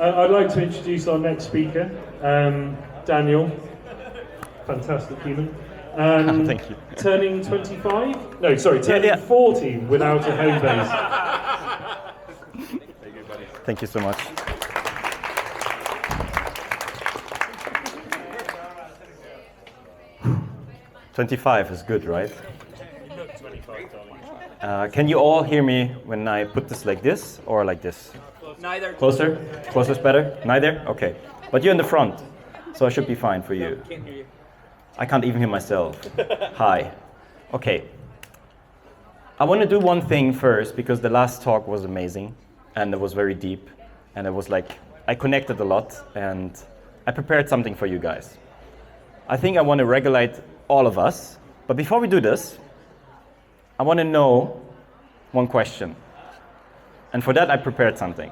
I'd like to introduce our next speaker, Daniel. Fantastic human. Thank you. Turning 25? No, sorry, turning 40 without a home base. Thank you so much. "25 is good, right? You look 25, darling. Can you all hear me when I put this like this or like this? Neither. Closer? Closer's better? Neither? Okay. But you're in the front, so I should be fine for you. Can't hear you. I can't even hear myself. Hi. Okay. I want to do one thing first because the last talk was amazing and it was very deep and it was like, I connected a lot and I prepared something for you guys. I think I want to regulate all of us, but before we do this, I want to know one question. And for that, I prepared something.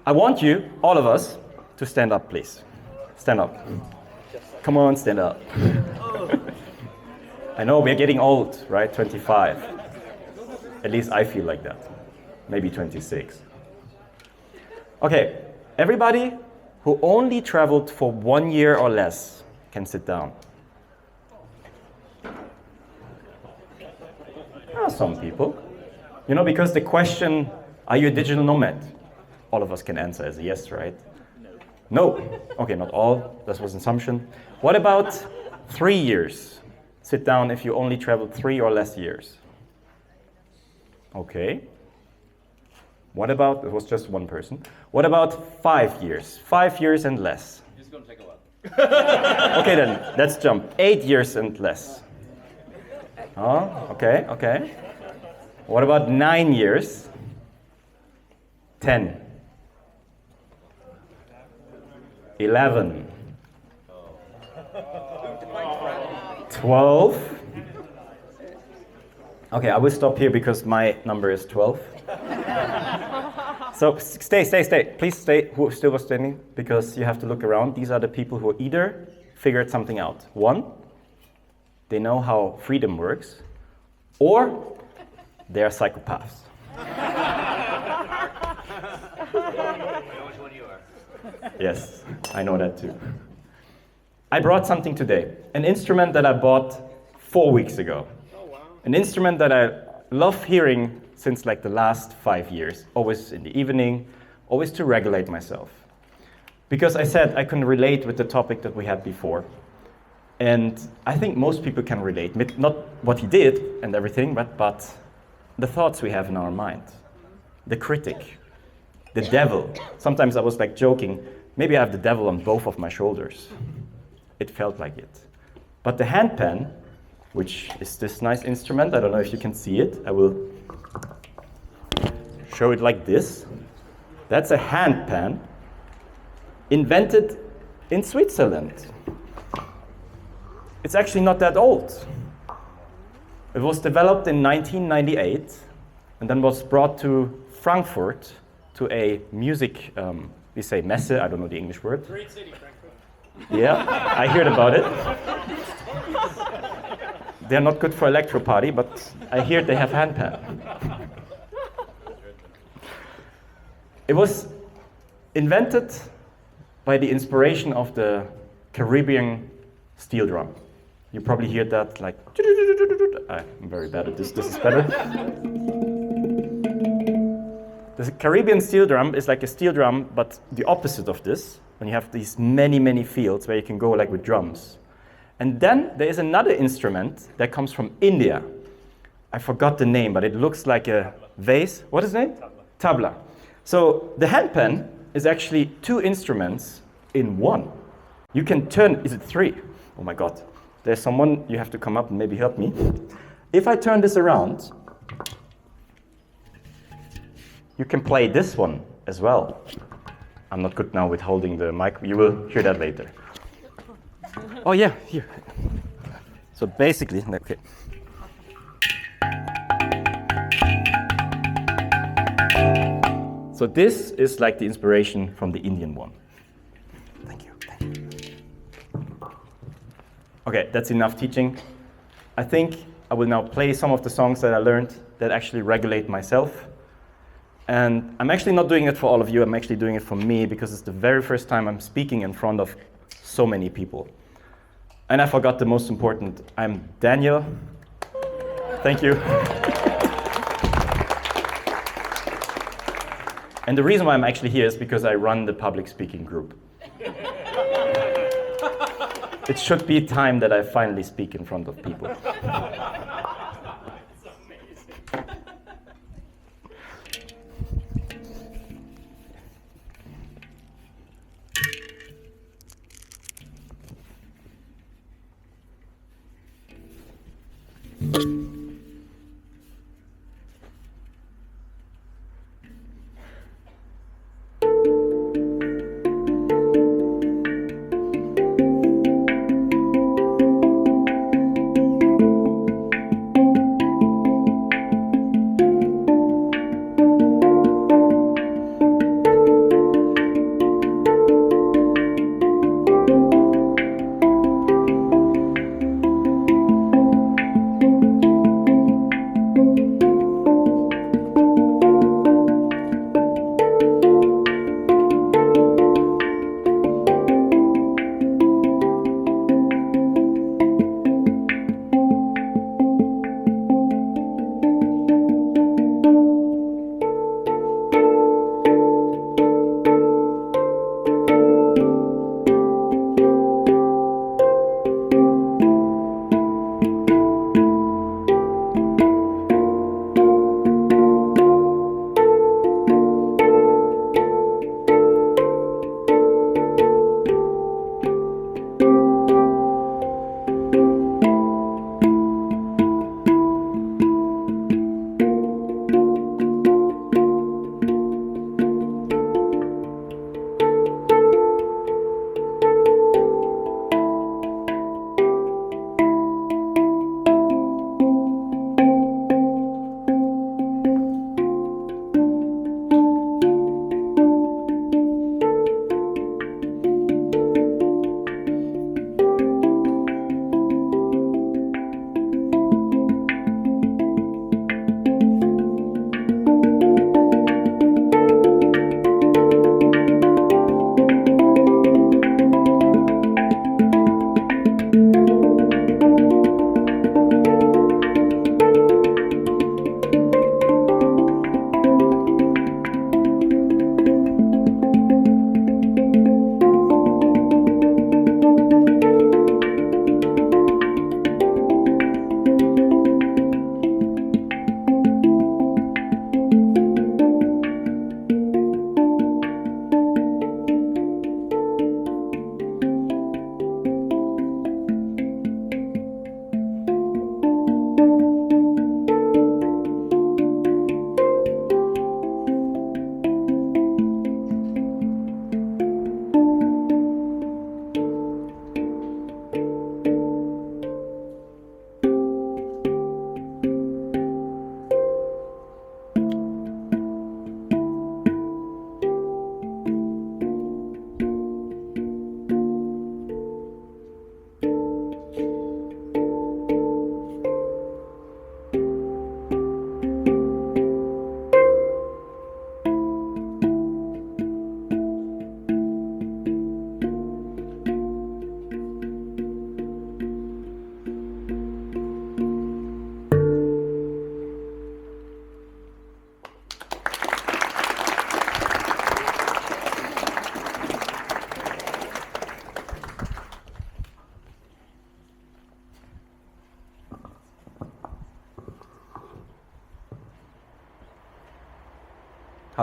I want you, all of us, to stand up, please. Stand up. Come on, stand up. I know we're getting old, right? 25. At least I feel like that. Maybe 26. Okay, everybody who only traveled for 1 year or less can sit down. Some people. You know, because the question, are you a digital nomad? All of us can answer as a yes, right? No. Okay, not all. That was an assumption. What about 3 years? Sit down if you only traveled 3 or less years. Okay. What about, it was just one person. What about 5 years? 5 years and less. It's going to take a while. Okay then, let's jump. 8 years and less. Oh, okay, okay. What about 9 years? 10. 11. 12. Okay, I will stop here because my number is 12. So stay. Please stay, who still was standing, because you have to look around. These are the people who either figured something out. One, they know how freedom works, or they are psychopaths. I know which one you are. Yes, I know that too. I brought something today, an instrument that I bought 4 weeks ago. Oh, wow. An instrument that I love hearing since like the last 5 years, always in the evening, always to regulate myself. Because I said I can relate with the topic that we had before. And I think most people can relate, not what he did and everything, but the thoughts we have in our mind. The critic, the devil. Sometimes I was like joking, maybe I have the devil on both of my shoulders. It felt like it. But the handpan, which is this nice instrument, I don't know if you can see it, I will show it like this. That's a handpan invented in Switzerland. It's actually not that old. It was developed in 1998 and then was brought to Frankfurt to a music, we say Messe, I don't know the English word. Great city, Frankfurt. Yeah, I heard about it. They're not good for electro party, but I hear they have handpan. It was invented by the inspiration of the Caribbean steel drum. You probably hear that like, I'm very bad at this is better. The Caribbean steel drum is like a steel drum, but the opposite of this, when you have these many fields where you can go like with drums. And then there is another instrument that comes from India. I forgot the name, but it looks like a vase. What is the name? Tabla. So the handpan is actually 2 instruments in one. You can turn, is it 3? Oh my God. There's someone, you have to come up and maybe help me. If I turn this around, you can play this one as well. I'm not good now with holding the mic. You will hear that later. Oh yeah, here. So basically, okay. So this is like the inspiration from the Indian one. Thank you. Okay, that's enough teaching. I think I will now play some of the songs that I learned that actually regulate myself. And I'm actually not doing it for all of you, I'm actually doing it for me because it's the very first time I'm speaking in front of so many people. And I forgot the most important, I'm Daniel. Thank you. And the reason why I'm actually here is because I run the public speaking group. It should be time that I finally speak in front of people.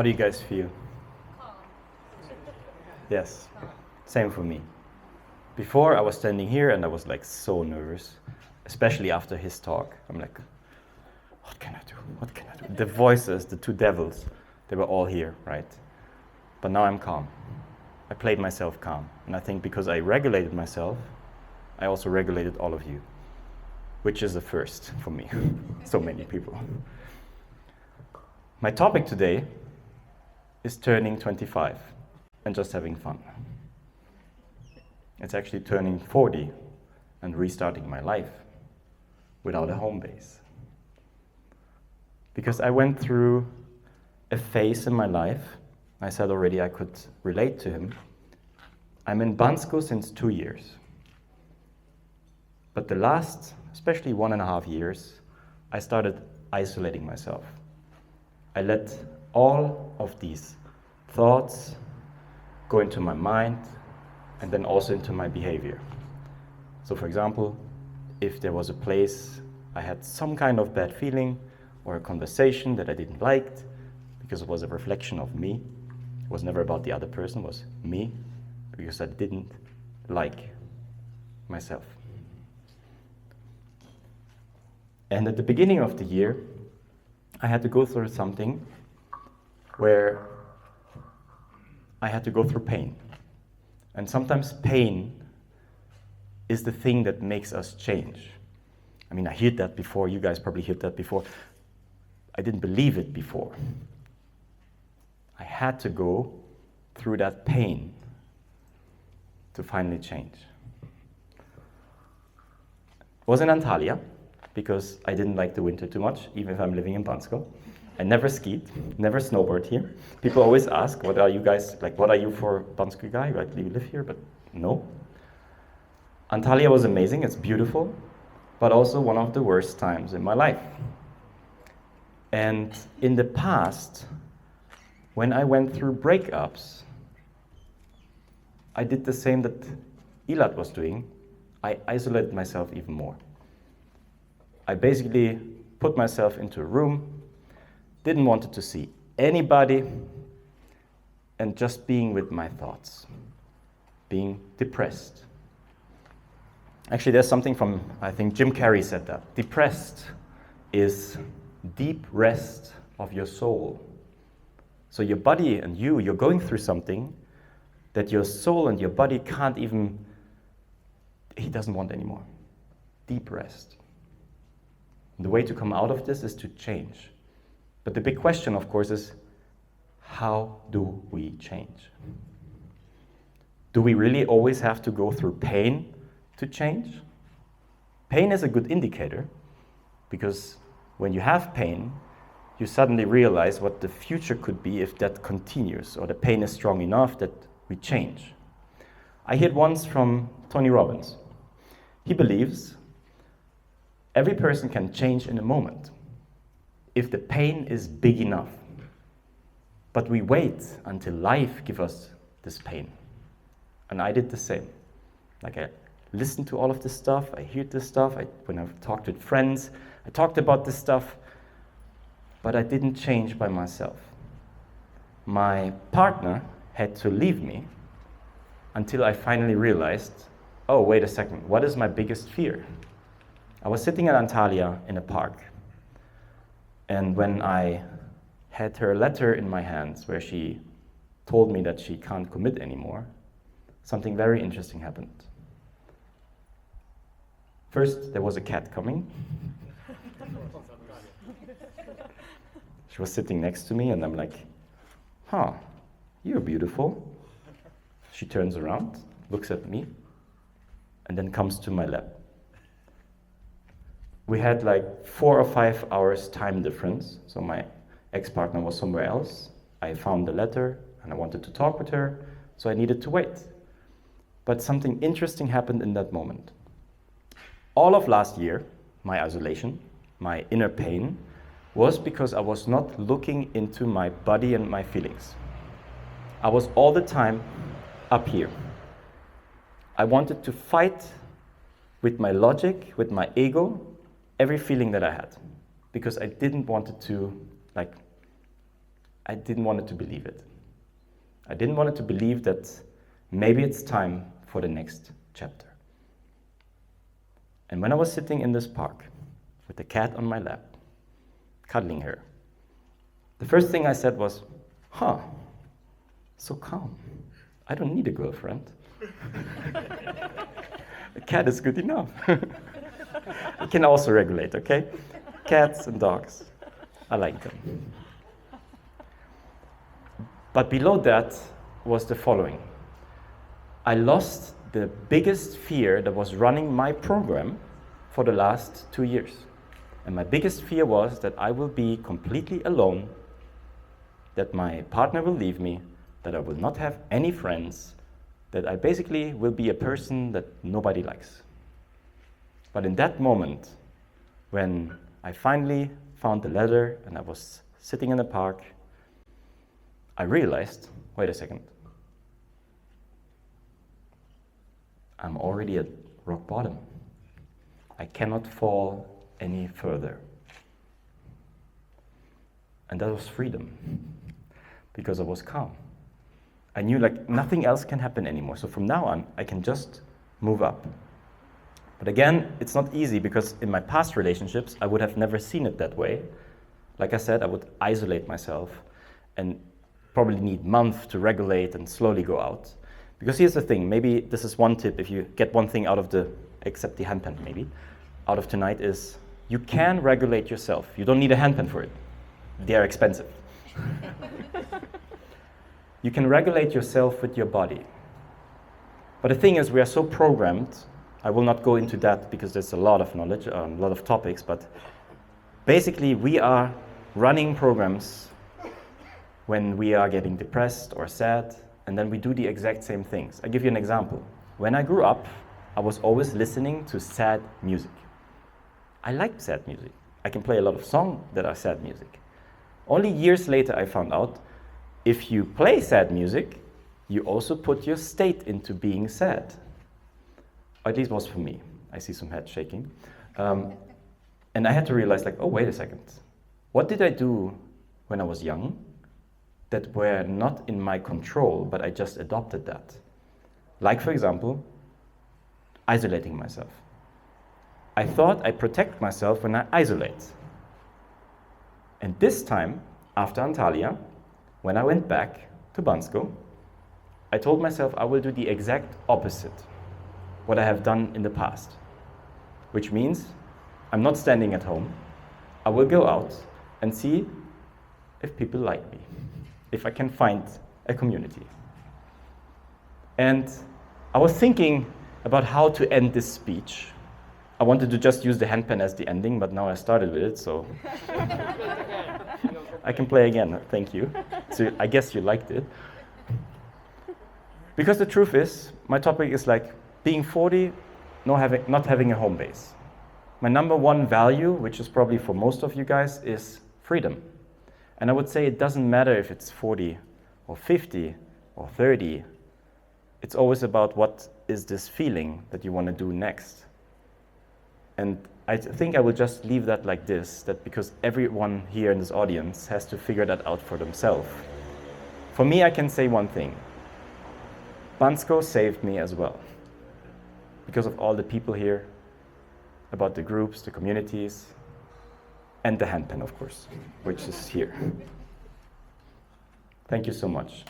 How do you guys feel? Calm. Yes, same for me. Before I was standing here and I was like so nervous, especially after his talk. I'm like, what can I do? What can I do? The voices, the two devils, they were all here, right? But now I'm calm. I played myself calm. And I think because I regulated myself, I also regulated all of you, which is a first for me, so many people. My topic today is turning 25 and just having fun. It's actually turning 40 and restarting my life without a home base. Because I went through a phase in my life. I said already I could relate to him. I'm in Bansko since 2 years. But the last, especially 1.5 years, I started isolating myself. I let all of these thoughts go into my mind and then also into my behavior. So for example, if there was a place I had some kind of bad feeling or a conversation that I didn't like because it was a reflection of me, it was never about the other person, it was me, because I didn't like myself. And at the beginning of the year, I had to go through something where I had to go through pain. And sometimes pain is the thing that makes us change. I mean, I heard that before, you guys probably heard that before. I didn't believe it before. I had to go through that pain to finally change. It was in Antalya, because I didn't like the winter too much, even if I'm living in Bansko. I never skied, never snowboard here. People always ask, what are you guys, like, what are you for Bansko guy? Like, do you live here? But no. Antalya was amazing, it's beautiful, but also one of the worst times in my life. And in the past, when I went through breakups, I did the same that Elad was doing. I isolated myself even more. I basically put myself into a room, didn't want to see anybody, and just being with my thoughts, being depressed. Actually, there's something from, I think Jim Carrey said that. Depressed is deep rest of your soul. So your body and you're going through something that your soul and your body can't even, he doesn't want anymore. Deep rest. The way to come out of this is to change. But the big question, of course, is how do we change? Do we really always have to go through pain to change? Pain is a good indicator, because when you have pain, you suddenly realize what the future could be if that continues, or the pain is strong enough that we change. I heard once from Tony Robbins. He believes every person can change in a moment if the pain is big enough. But we wait until life gives us this pain. And I did the same. Like, I listened to all of this stuff, I heard this stuff, when I talked with friends, I talked about this stuff, but I didn't change by myself. My partner had to leave me until I finally realized, oh, wait a second, what is my biggest fear? I was sitting at Antalya in a park, and when I had her letter in my hands where she told me that she can't commit anymore, something very interesting happened. First, there was a cat coming. She was sitting next to me, and I'm like, huh, you're beautiful. She turns around, looks at me, and then comes to my lap. We had like 4 or 5 hours time difference, so my ex-partner was somewhere else. I found the letter, and I wanted to talk with her, so I needed to wait. But something interesting happened in that moment. All of last year, my isolation, my inner pain, was because I was not looking into my body and my feelings. I was all the time up here. I wanted to fight with my logic, with my ego, every feeling that I had, because I didn't want it to believe it. I didn't want it to believe that maybe it's time for the next chapter. And when I was sitting in this park with the cat on my lap, cuddling her, the first thing I said was, huh, so calm. I don't need a girlfriend. A cat is good enough. It can also regulate, okay? Cats and dogs, I like them. But below that was the following. I lost the biggest fear that was running my program for the last 2 years. And my biggest fear was that I will be completely alone that my partner will leave me, that I will not have any friends, that I basically will be a person that nobody likes. But in that moment, when I finally found the letter and I was sitting in the park, I realized, wait a second, I'm already at rock bottom. I cannot fall any further. And that was freedom, because I was calm. I knew like nothing else can happen anymore. So from now on, I can just move up. But again, it's not easy, because in my past relationships, I would have never seen it that way. Like I said, I would isolate myself and probably need months to regulate and slowly go out. Because here's the thing, maybe this is one tip, if you get one thing out of except the handpan maybe, out of tonight is, you can regulate yourself. You don't need a handpan for it. They are expensive. You can regulate yourself with your body. But the thing is, we are so programmed, I will not go into that because there's a lot of knowledge, a lot of topics, but basically we are running programs when we are getting depressed or sad, and then we do the exact same things. I'll give you an example. When I grew up, I was always listening to sad music. I liked sad music. I can play a lot of songs that are sad music. Only years later I found out, if you play sad music, you also put your state into being sad. Or at least was for me. I see some head shaking. And I had to realize, like, oh, wait a second. What did I do when I was young that were not in my control, but I just adopted that? Like, for example, isolating myself. I thought I protect myself when I isolate. And this time, after Antalya, when I went back to Bansko, I told myself I will do the exact opposite, what I have done in the past. Which means I'm not standing at home. I will go out and see if people like me, if I can find a community. And I was thinking about how to end this speech. I wanted to just use the handpan as the ending, but now I started with it, so I can play again, thank you. So I guess you liked it. Because the truth is, my topic is like being 40, not having a home base. My number one value, which is probably for most of you guys, is freedom. And I would say it doesn't matter if it's 40 or 50 or 30. It's always about what is this feeling that you want to do next. And I think I will just leave that like this, that because everyone here in this audience has to figure that out for themselves. For me, I can say one thing. Bansko saved me as well. Because of all the people here, about the groups, the communities, and the handpan, of course, which is here. Thank you so much.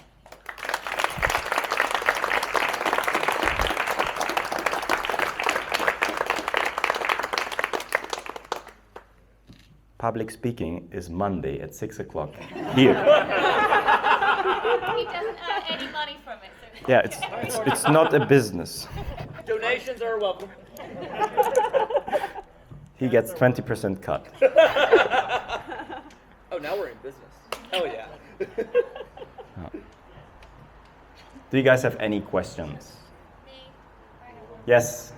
Public speaking is Monday at 6 o'clock here. He doesn't earn any money from it. So Yeah, it's not a business. Donations are welcome. He gets 20% cut. Oh, now we're in business. Oh yeah. Do you guys have any questions? Me. Yes.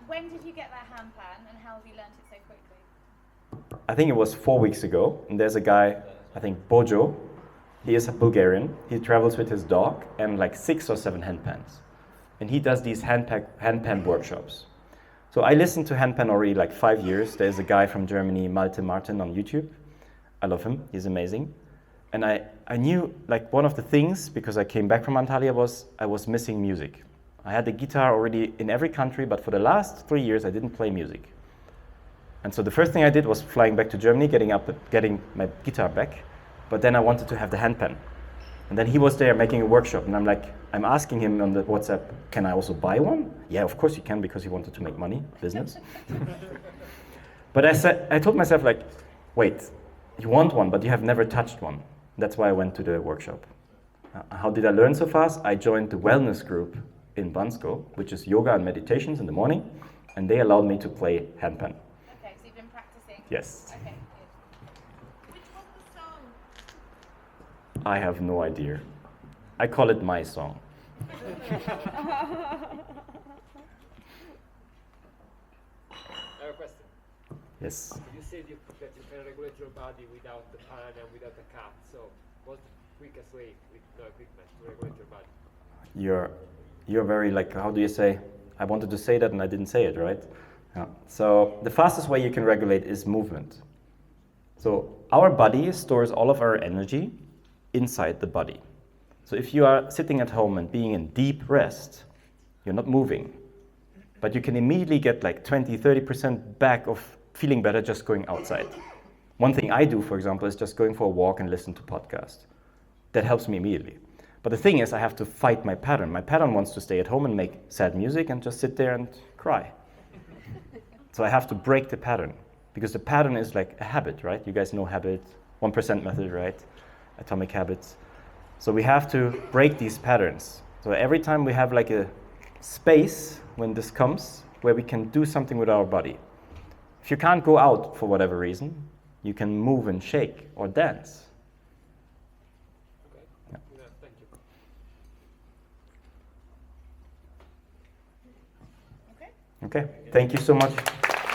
When did you get that handpan, and how have you learnt it so quickly? I think it was 4 weeks ago, and there's a guy, I think Bojo, he is a Bulgarian. He travels with his dog and like 6 or 7 handpans. And he does these handpan workshops. So I listened to handpan already like 5 years. There's a guy from Germany, Malte Martin, on YouTube. I love him, he's amazing. And I knew like one of the things, because I came back from Antalya, was I was missing music. I had the guitar already in every country, but for the last 3 years I didn't play music. And so the first thing I did was flying back to Germany, getting my guitar back, but then I wanted to have the handpan. And then he was there making a workshop, and I'm asking him on the WhatsApp, can I also buy one? Yeah, of course you can, because he wanted to make money, business. But I told myself like, wait, you want one, but you have never touched one. That's why I went to the workshop. How did I learn so fast? I joined the wellness group in Bansko, which is yoga and meditations in the morning, and they allowed me to play handpan. Okay, so you've been practicing? Yes. Okay, good. Which was the song? I have no idea. I call it my song. I have a question. Yes. You said that you can regulate your body without the pan and without the cat. So, what's the quickest way with no equipment to regulate your body? You're very like, how do you say? I wanted to say that and I didn't say it, right? Yeah. So the fastest way you can regulate is movement. So our body stores all of our energy inside the body. So if you are sitting at home and being in deep rest, you're not moving. But you can immediately get like 20, 30% back of feeling better just going outside. One thing I do, for example, is just going for a walk and listen to podcasts. That helps me immediately. But the thing is, I have to fight my pattern. My pattern wants to stay at home and make sad music and just sit there and cry. So I have to break the pattern, because the pattern is like a habit, right? You guys know habit, 1% method, right? Atomic habits. So we have to break these patterns. So every time we have like a space when this comes, where we can do something with our body. If you can't go out for whatever reason, you can move and shake or dance. Okay. Yeah. Yeah, thank you. Okay. Okay, thank you so much.